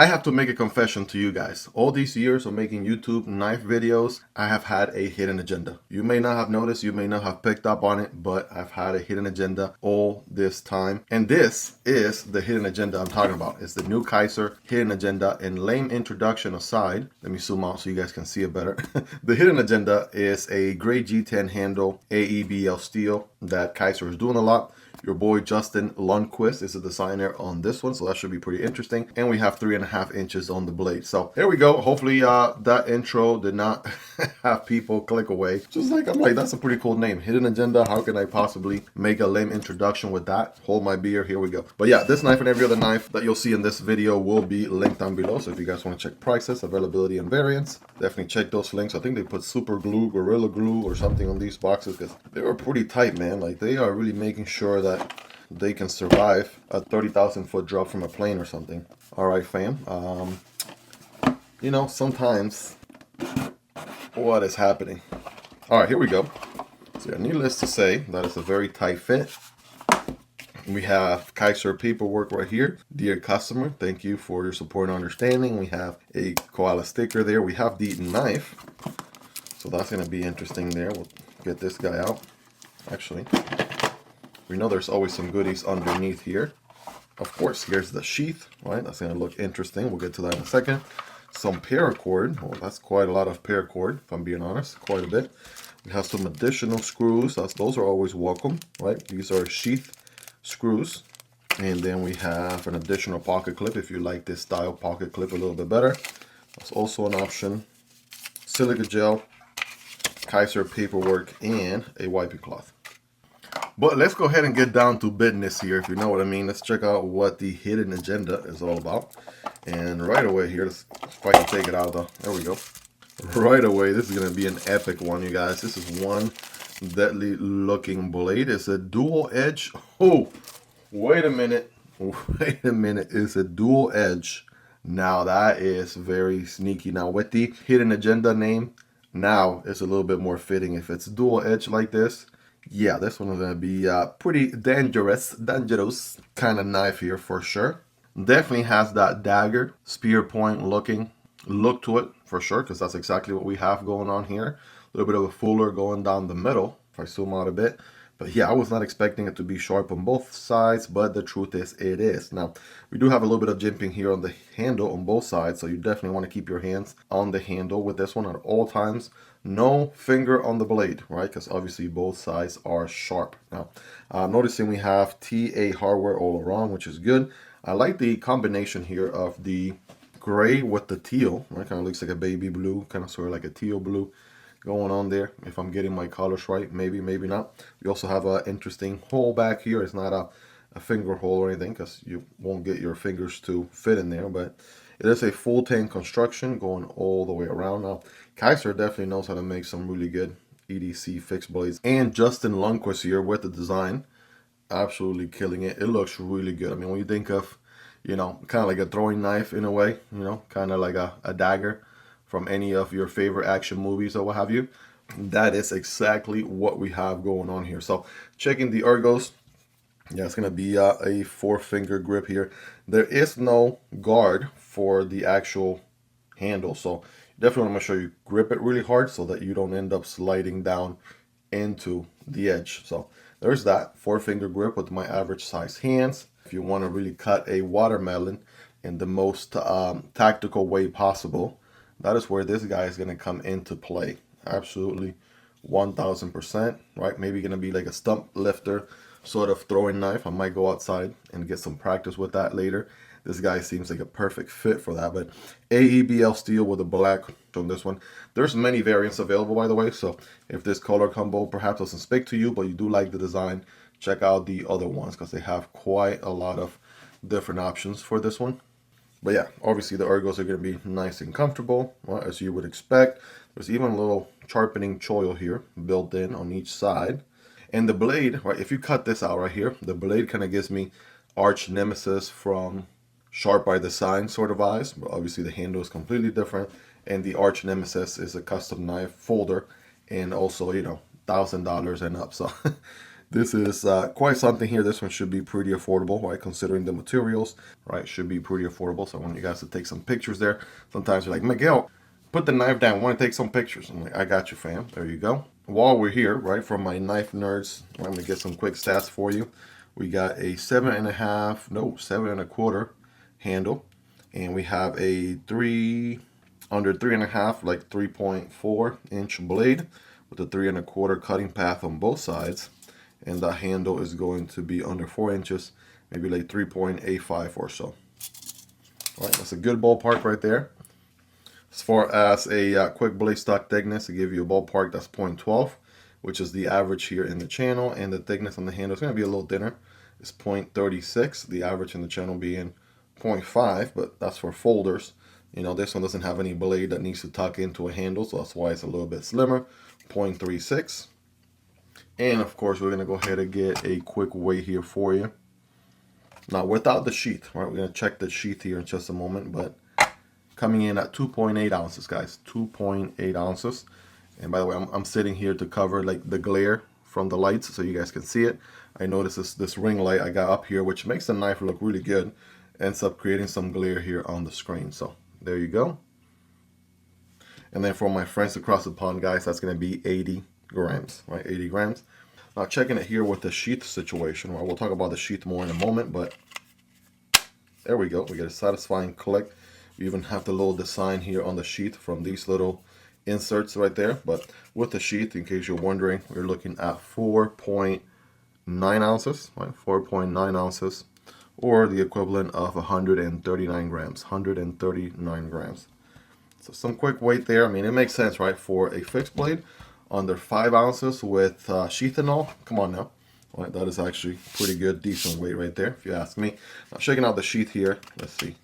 I have to make a confession to you guys. All these years of making YouTube knife videos, I have had a hidden agenda. You may not have noticed, you may not have picked up on it, but I've had a hidden agenda all this time. And this is the hidden agenda I'm talking about. It's the new Kizer hidden agenda. And lame introduction aside, let me zoom out so you guys can see it better. The hidden agenda is a Gray G10 Handle AEB-L steel that Kizer is doing a lot. Your boy Justin Lundquist is the designer on this one, so that should be pretty interesting. And we have 3.5 inches on the blade. So here we go. Hopefully that intro did not have people click away. Just like, I'm like, that's a pretty cool name. Hidden agenda. How can I possibly make a lame introduction with that? Hold my beer. Here we go. But yeah, this knife and every other knife that you'll see in this video will be linked down below. So if you guys want to check prices, availability, and variants, definitely check those links. I think they put super glue, gorilla glue, or something on these boxes because they were pretty tight, man. Like, they are really making sure that they can survive a 30,000 foot drop from a plane or something. All right, fam. You know, sometimes what is happening? All right, here we go. So needless to say, that is a very tight fit. We have Kizer paperwork right here. Dear customer, thank you for your support and understanding. We have a koala sticker there. We have the knife. So that's going to be interesting there. We'll get this guy out. Actually, we know there's always some goodies underneath here. Of course, here's the sheath, right? That's going to look interesting. We'll get to that in a second. Some paracord. Well, that's quite a lot of paracord, if I'm being honest. Quite a bit. We have some additional screws. Those are always welcome, right? These are sheath screws. And then we have an additional pocket clip if you like this style pocket clip a little bit better. That's also an option. Silica gel, Kizer paperwork, and a wiping cloth. But let's go ahead and get down to business here, if you know what I mean. Let's check out what the hidden agenda is all about. And right away here, if I can take it out of the, there we go. Right away, this is going to be an epic one, you guys. This is one deadly looking blade. It's a dual edge. Oh, wait a minute. Wait a minute. It's a dual edge. Now that is very sneaky. Now with the hidden agenda name, now it's a little bit more fitting. If it's dual edge like this, yeah, this one is going to be pretty dangerous kind of knife here for sure. Definitely has that dagger spear point looking look to it for sure, because that's exactly what we have going on here. A little bit of a fuller going down the middle, if I zoom out a bit. But yeah, I was not expecting it to be sharp on both sides, but the truth is it is. Now, we do have a little bit of jimping here on the handle on both sides, so you definitely want to keep your hands on the handle with this one at all times. No finger on the blade, right? Because obviously both sides are sharp. Now, noticing we have TA hardware all around, which is good. I like the combination here of the gray with the teal, right? Kind of looks like a baby blue, kind of sort of like a teal blue going on there. If I'm getting my colors right, maybe, maybe not. We also have an interesting hole back here. It's not a finger hole or anything, because you won't get your fingers to fit in there, but it is a full tank construction going all the way around. Now, Kizer definitely knows how to make some really good EDC fixed blades. And Justin Lundquist here with the design, absolutely killing it. It looks really good. I mean, when you think of, you know, kind of like a throwing knife in a way, you know, kind of like a dagger from any of your favorite action movies or what have you, that is exactly what we have going on here. So checking the ergos, yeah, it's going to be a 4-finger grip here. There is no guard for the actual handle, so definitely want to make sure you grip it really hard so that you don't end up sliding down into the edge. So there's that 4-finger grip with my average size hands. If you want to really cut a watermelon in the most tactical way possible, that is where this guy is going to come into play. Absolutely 1000%, right? Maybe going to be like a stump lifter sort of throwing knife. I might go outside and get some practice with that later. This guy seems like a perfect fit for that. But AEB-L steel with a black on this one. There's many variants available, by the way, so if this color combo perhaps doesn't speak to you, but you do like the design, check out the other ones, because they have quite a lot of different options for this one. But yeah, obviously the ergos are going to be nice and comfortable, well, as you would expect. There's even a little sharpening choil here built in on each side. And the blade, right, if you cut this out right here, the blade kind of gives me arch nemesis from Sharp by Design sort of eyes. But obviously the handle is completely different. And the arch nemesis is a custom knife folder. And also, you know, $1,000 and up. So This is quite something here. This one should be pretty affordable, right? Considering the materials, right? Should be pretty affordable. So I want you guys to take some pictures there. Sometimes you're like, Miguel, put the knife down. I want to take some pictures. I'm like, I got you, fam. There you go. While we're here, right, from my knife nerds, I'm going to get some quick stats for you. We got a 7.25 handle. And we have a under 3.5, like 3.4 inch blade with a 3 1/4 cutting path on both sides. And the handle is going to be under 4 inches, maybe like 3.85 or so. All right, that's a good ballpark right there. As far as a quick blade stock thickness, to give you a ballpark, that's 0.12, which is the average here in the channel. And the thickness on the handle is going to be a little thinner. It's 0.36, the average in the channel being 0.5, but that's for folders. You know, this one doesn't have any blade that needs to tuck into a handle, so that's why it's a little bit slimmer, 0.36. And of course, we're going to go ahead and get a quick weight here for you. Now, without the sheath, right? We're going to check the sheath here in just a moment, but coming in at 2.8 ounces, guys, 2.8 ounces. And by the way, I'm sitting here to cover like the glare from the lights so you guys can see it. I noticed this ring light I got up here, which makes the knife look really good. Ends up creating some glare here on the screen. So there you go. And then for my friends across the pond, guys, that's going to be 80 grams, right? 80 grams. Now checking it here with the sheath situation. Right? We'll talk about the sheath more in a moment, but there we go. We get a satisfying click. We even have the little design here on the sheath from these little inserts right there. But with the sheath, in case you're wondering, we're looking at 4.9 ounces, right? 4.9 ounces, or the equivalent of 139 grams. 139 grams. So some quick weight there. I mean, it makes sense, right? For a fixed blade under 5 ounces with sheath and all. Come on now. All right, that is actually pretty good, decent weight right there, if you ask me. Now, checking out the sheath here. Let's see.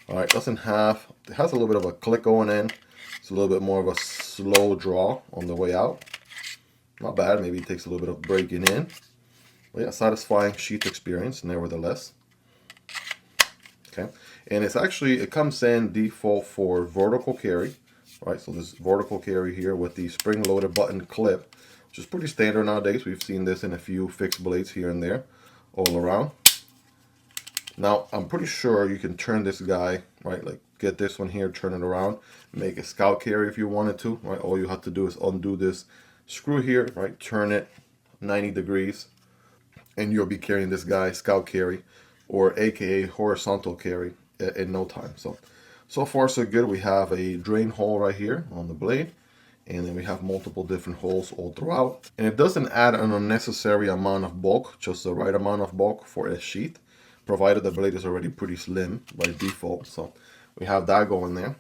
All right, it has a little bit of a click going in. It's a little bit more of a slow draw on the way out. Not bad. Maybe it takes a little bit of breaking in. But yeah, satisfying sheath experience, nevertheless. Okay, and it comes in default for vertical carry. Right, so this vertical carry here with the spring-loaded button clip, which is pretty standard nowadays. We've seen this in a few fixed blades here and there, all around. Now, I'm pretty sure you can turn this guy, right, like get this one here, turn it around, make a scout carry if you wanted to, right? All you have to do is undo this screw here, right, turn it 90 degrees, and you'll be carrying this guy scout carry, or AKA horizontal carry in no time. So far so good. We have a drain hole right here on the blade, and then we have multiple different holes all throughout. And it doesn't add an unnecessary amount of bulk, just the right amount of bulk for a sheath, provided the blade is already pretty slim by default. So we have that going there.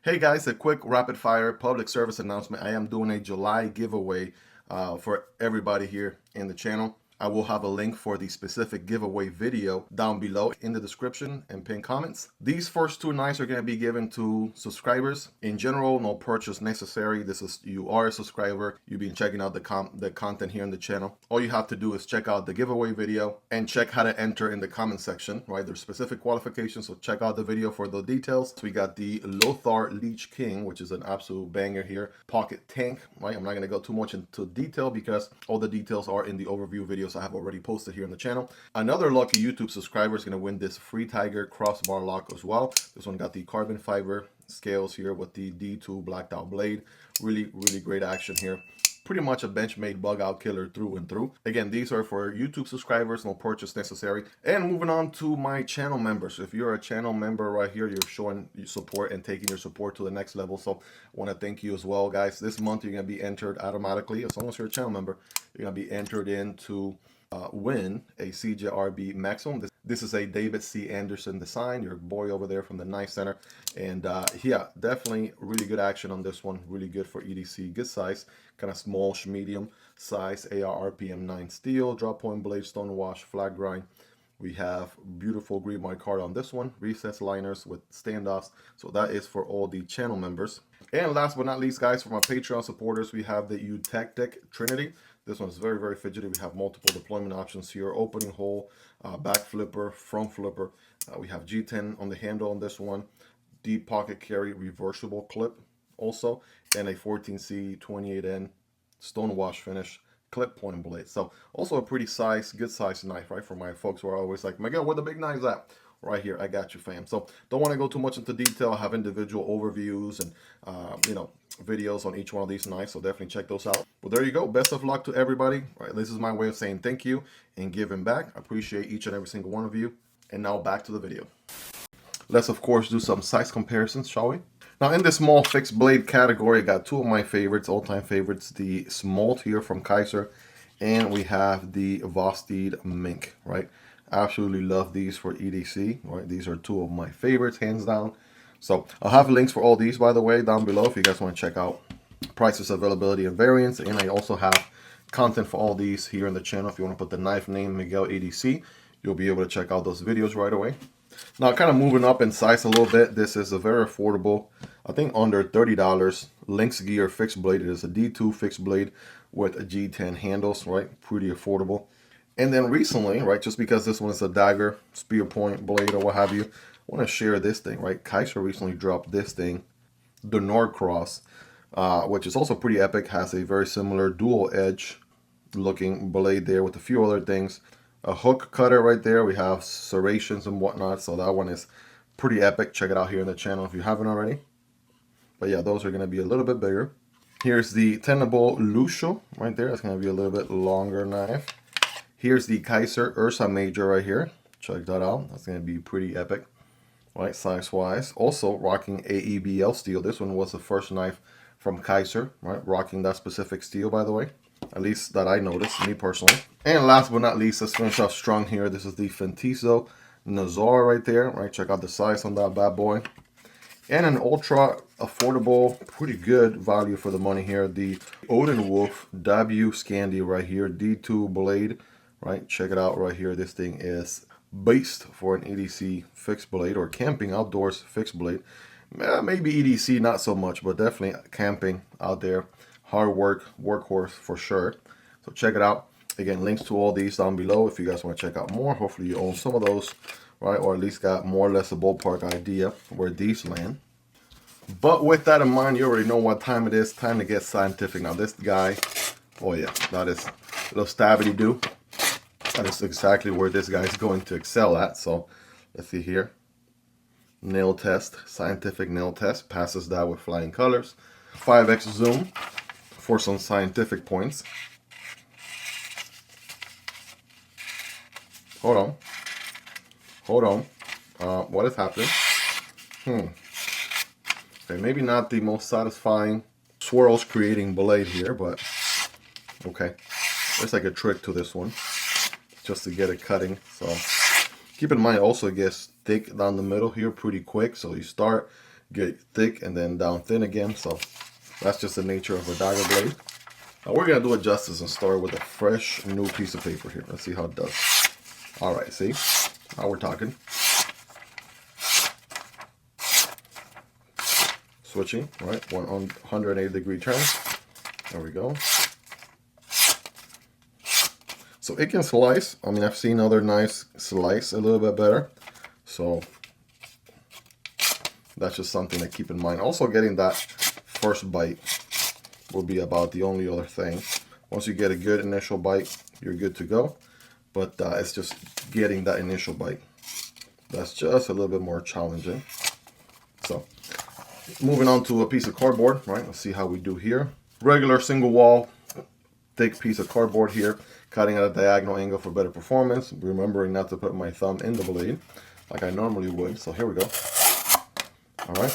Hey guys, a quick rapid fire public service announcement. I am doing a July giveaway for everybody here in the channel. I will have a link for the specific giveaway video down below in the description and pinned comments. These first two knives are going to be given to subscribers. In general, no purchase necessary. You are a subscriber. You've been checking out the content here on the channel. All you have to do is check out the giveaway video and check how to enter in the comment section, right? There's specific qualifications, so check out the video for the details. So we got the Lothar Leech King, which is an absolute banger here. Pocket tank, right? I'm not going to go too much into detail because all the details are in the overview videos I have already posted here on the channel. Another lucky YouTube subscriber is going to win this free Tiger crossbar lock as well. This one got the carbon fiber scales here with the D2 blacked out blade. Really great action here. Pretty much a Benchmade bug out killer through and through. Again, these are for YouTube subscribers, no purchase necessary. And moving on to my channel members. If you're a channel member right here, you're showing your support and taking your support to the next level. So I want to thank you as well, guys. This month you're going to be entered automatically, as long as you're a channel member, you're going to be entered in to win a CJRB Maximum. This is a David C. Anderson design, your boy over there from the Knife Center. And yeah, definitely really good action on this one. Really good for EDC, good size, kind of small, medium size, AR RPM 9 steel, drop point blade, stone wash, flat grind. We have beautiful green micarta on this one, recessed liners with standoffs. So that is for all the channel members. And last but not least, guys, for my Patreon supporters, we have the Eutectic Trinity. This one is very fidgety. We have multiple deployment options here: opening hole, back flipper, front flipper. We have G10 on the handle on this one, deep pocket carry, reversible clip also, and a 14C 28N stone wash finish clip point blade. So also a pretty good size knife, right? For my folks who are always like, Miguel, where the big knives at? Right here, I got you, fam. So don't want to go too much into detail. I have individual overviews and you know, videos on each one of these knives, so definitely check those out. Well, there you go. Best of luck to everybody. All right, this is my way of saying thank you and giving back. I appreciate each and every single one of you. And now back to the video. Let's of course do some size comparisons, shall we? Now in the small fixed blade category, I got two of my favorites, all-time favorites, the Smolt here from Kizer, and we have the Vosteed Mink, right? Absolutely love these for EDC, right? These are two of my favorites, hands down. So I'll have links for all these, by the way, down below if you guys want to check out prices, availability, and variants. And I also have content for all these here in the channel. If you want to put the knife name Miguel EDC, you'll be able to check out those videos right away. Now, kind of moving up in size a little bit, this is a very affordable, I think under $30, LynxGear fixed blade. It is a D2 fixed blade with a G10 handles, right? Pretty affordable. And then recently, right, just because this one is a Dagger, spear point blade, or what have you, I want to share this thing, right? Kizer recently dropped this thing, the NORCROSS, which is also pretty epic, has a very similar dual edge looking blade there with a few other things. A hook cutter right there. We have serrations and whatnot, so that one is pretty epic. Check it out here in the channel if you haven't already. But yeah, those are going to be a little bit bigger. Here's the Tenable Luccio right there. That's going to be a little bit longer knife. Here's the Kizer Ursa Major right here. Check that out. That's going to be pretty epic, right, size-wise. Also rocking AEB-L steel. This one was the first knife from Kizer, right, rocking that specific steel, by the way. At least that I noticed, me personally. And last but not least, let's finish off strong here. This is the Fintiso Nazar right there, right? Check out the size on that bad boy. And an ultra affordable, pretty good value for the money here. The OdenWolf W Scandi right here, D2 blade, right? Check it out right here. This thing is based for an EDC fixed blade or camping outdoors fixed blade. Maybe EDC not so much, but definitely camping out there. Hard work, workhorse for sure. So check it out. Again, links to all these down below if you guys want to check out more. Hopefully you own some of those, right? Or at least got more or less a ballpark idea where these land. But with that in mind, you already know what time it is. Time to get scientific. Now this guy, oh yeah, that is a little stabby do. That is exactly where this guy is going to excel at. So let's see here. Nail test, scientific nail test. Passes that with flying colors. 5x zoom for some scientific points. Hold on. Hold on. What is happening? Okay, maybe not the most satisfying swirls creating blade here, but okay. There's like a trick to this one, just to get it cutting. So keep in mind also it gets thick down the middle here pretty quick. So you start, get thick, and then down thin again. So that's just the nature of a dagger blade. Now we're gonna do it justice and start with a fresh new piece of paper here. Let's see how it does. All right, see, now we're talking. Switching, right, 180-degree turn. There we go. So it can slice. I mean, I've seen other knives slice a little bit better. So that's just something to keep in mind. Also, getting that first bite will be about the only other thing. Once you get a good initial bite, you're good to go. But it's just getting that initial bite. That's just a little bit more challenging. So moving on to a piece of cardboard, right? Let's see how we do here. Regular single wall, thick piece of cardboard here. Cutting at a diagonal angle for better performance. Remembering not to put my thumb in the blade like I normally would. So here we go. All right.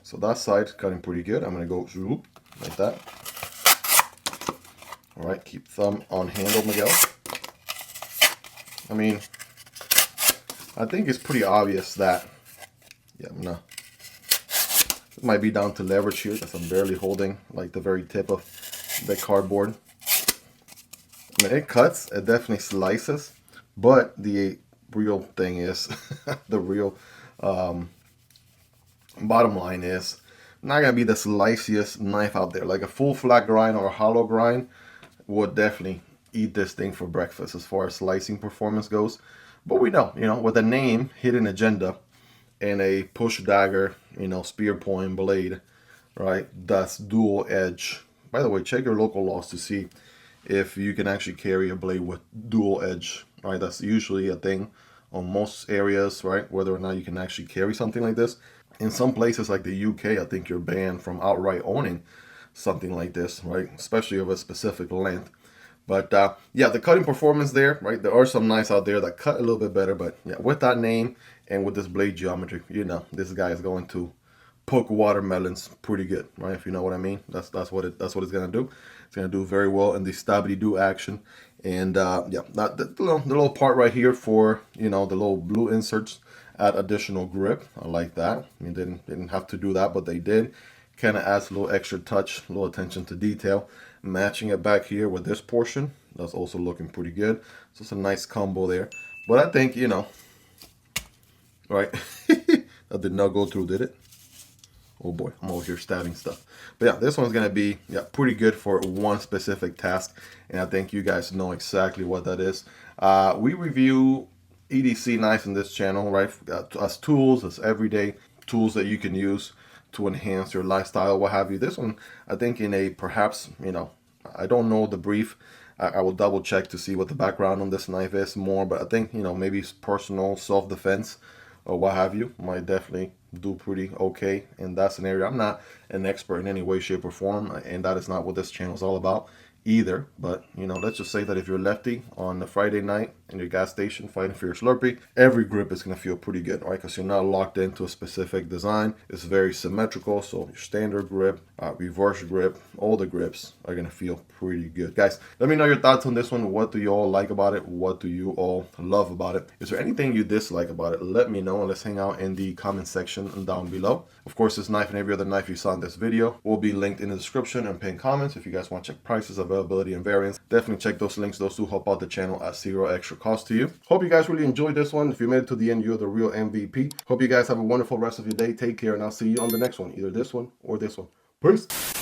So that side cutting pretty good. I'm going to go zoop like that. All right. Keep thumb on handle, Miguel. I mean, I think it's pretty obvious that, yeah, no. It might be down to leverage here because I'm barely holding like the very tip of the cardboard. I mean, it cuts, it definitely slices, but the real thing is, the real bottom line is, not going to be the sliciest knife out there. Like a full flat grind or a hollow grind would definitely eat this thing for breakfast as far as slicing performance goes. But we know, with a name, hidden agenda, and a push dagger, spear point blade, right? That's dual edge. By the way, check your local laws to see if you can actually carry a blade with dual edge, right? That's usually a thing on most areas, right? Whether or not you can actually carry something like this. In some places like the UK, I think you're banned from outright owning something like this, right? Especially of a specific length. But yeah, the cutting performance there, right? There are some knives out there that cut a little bit better, but yeah, with that name and with this blade geometry, you know, this guy is going to poke watermelons pretty good, right? If you know what I mean. That's what it's gonna do. It's gonna do very well in the stabby do action. And yeah, the little part right here for, you know, the little blue inserts add additional grip. I like that. I mean, didn't have to do that, but they did. Kind of adds a little extra touch, a little attention to detail. Matching it back here with this portion, that's also looking pretty good. So it's a nice combo there. But I think, you know, right? That did not go through, did it? Oh boy, I'm over here stabbing stuff. But yeah, this one's gonna be pretty good for one specific task, and I think you guys know exactly what that is. We review EDC knives in this channel, right? As tools, as everyday tools that you can use to enhance your lifestyle, what have you. This one, I think in a perhaps, you know, I don't know the brief. I will double check to see what the background on this knife is more, but I think, you know, maybe personal self-defense or what have you might definitely do pretty okay in that scenario. I'm not an expert in any way, shape, or form, and that is not what this channel is all about either. But, you know, let's just say that if you're lefty on a Friday night in your gas station fighting for your Slurpee, every grip is going to feel pretty good, right? Because you're not locked into a specific design. It's very symmetrical, so your standard grip, reverse grip, all the grips are going to feel pretty good. Guys, let me know your thoughts on this one. What do you all like about it? What do you all love about it? Is there anything you dislike about it? Let me know, and let's hang out in the comment section down below. Of course, this knife and every other knife you saw in this video will be linked in the description and pinned comments. If you guys want to check prices, availability, and variants, definitely check those links. Those do help out the channel at zero extra cost to you. Hope you guys really enjoyed this one. If you made it to the end, you're the real MVP. Hope you guys have a wonderful rest of your day. Take care, and I'll see you on the next one, either this one or this one. Peace.